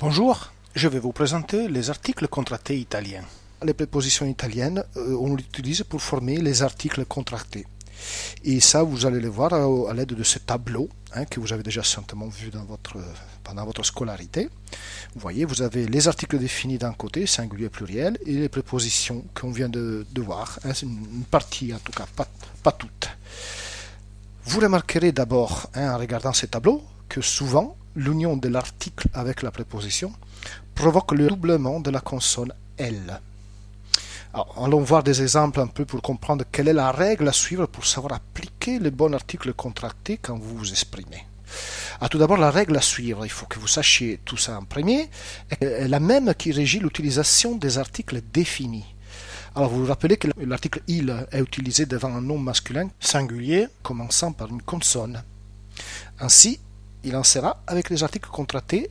Bonjour, je vais vous présenter les articles contractés italiens. Les prépositions italiennes, on les utilise pour former les articles contractés. Et ça, vous allez les voir à l'aide de ce tableau que vous avez déjà certainement vu pendant votre scolarité. Vous voyez, vous avez les articles définis d'un côté, singulier, pluriel, et les prépositions qu'on vient de voir. C'est une partie en tout cas, pas toute. Vous remarquerez d'abord, en regardant ces tableaux, que souvent, l'union de l'article avec la préposition provoque le doublement de la consonne L. Alors, allons voir des exemples un peu pour comprendre quelle est la règle à suivre pour savoir appliquer le bon article contracté quand vous vous exprimez. Alors, tout d'abord, la règle à suivre, il faut que vous sachiez tout ça en premier, est la même qui régit l'utilisation des articles définis. Alors, vous vous rappelez que l'article « il » est utilisé devant un nom masculin singulier commençant par une consonne. Ainsi, il en sera avec les articles contractés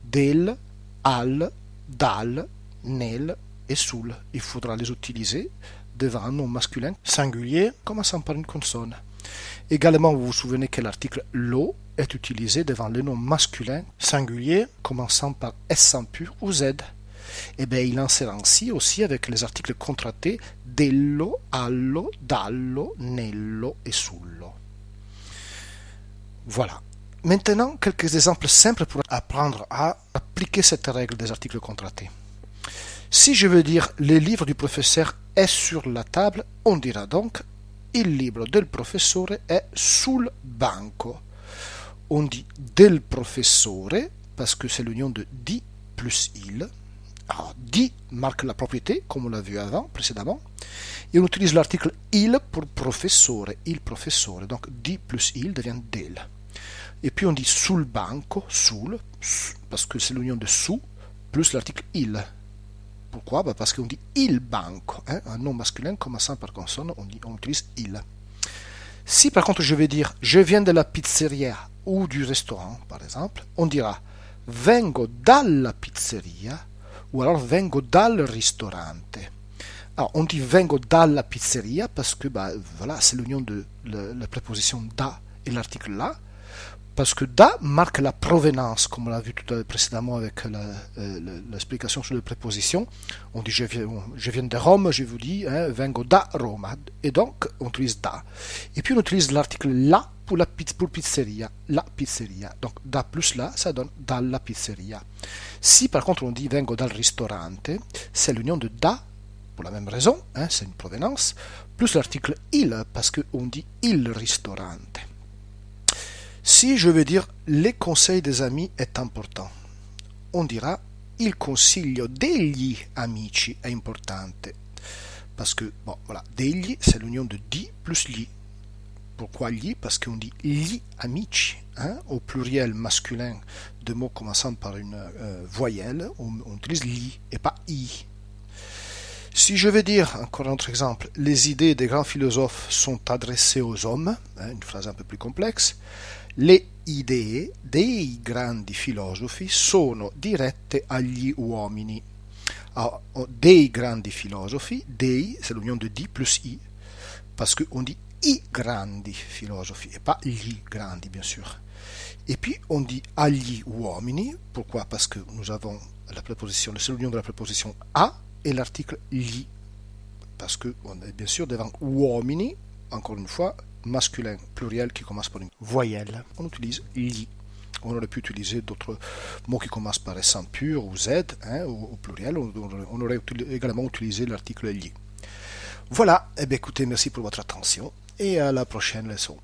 del, al, dal, nel et sul. Il faudra les utiliser devant un nom masculin singulier commençant par une consonne. Également, vous vous souvenez que l'article lo est utilisé devant le nom masculin singulier commençant par S pur ou Z. Et bien, il en sera ainsi aussi avec les articles contractés dello, allo, dallo, nello et sullo. Voilà. Maintenant, quelques exemples simples pour apprendre à appliquer cette règle des articles contractés. Si je veux dire le livre du professeur est sur la table, on dira donc il libro del professore è sul banco. On dit del professore parce que c'est l'union de di plus il. Alors, di marque la propriété, comme on l'a vu précédemment, et on utilise l'article il pour professore, il professore. Donc di plus il devient del. Et puis on dit sul banco, sul, parce que c'est l'union de su, plus l'article il. Pourquoi? Parce qu'on dit il banco, un nom masculin commençant par consonne, on utilise il. Si par contre je vais dire je viens de la pizzeria ou du restaurant, par exemple, on dira vengo dalla pizzeria ou alors vengo dal ristorante. Alors on dit vengo dalla pizzeria parce que voilà, c'est l'union de la préposition da et l'article la. Parce que da marque la provenance, comme on l'a vu tout précédemment avec l'explication sur les prépositions. On dit je viens de Rome, je vous dis vengo da Roma. Et donc on utilise da. Et puis on utilise l'article la pour pizzeria, la pizzeria. Donc da plus la, ça donne dalla pizzeria. Si par contre on dit vengo dal ristorante, c'est l'union de da, pour la même raison, c'est une provenance, plus l'article il, parce qu'on dit il ristorante. Si je veux dire les conseils des amis est important, on dira il consiglio degli amici è importante. Parce que, bon, voilà, degli, c'est l'union de di plus li. Pourquoi li? Parce qu'on dit gli amici. Au pluriel masculin de mots commençant par une voyelle, on utilise li et pas i. Si je veux dire, encore un autre exemple, les idées des grands philosophes sont adressées aux hommes, une phrase un peu plus complexe, le idee dei grandi filosofi sono dirette agli uomini. Alors, dei grandi filosofi, dei, c'est l'union de di plus i, parce qu'on dit i grandi filosofi, et pas gli grandi, bien sûr. Et puis, on dit agli uomini, pourquoi? Parce que nous avons la préposition, c'est l'union de la préposition a et l'article gli, parce qu'on est bien sûr devant uomini, encore une fois, masculin, pluriel qui commence par une voyelle. On utilise li. On aurait pu utiliser d'autres mots qui commencent par S pur ou Z, au pluriel. On aurait également utilisé l'article li. Voilà. Eh bien, écoutez, merci pour votre attention et à la prochaine leçon.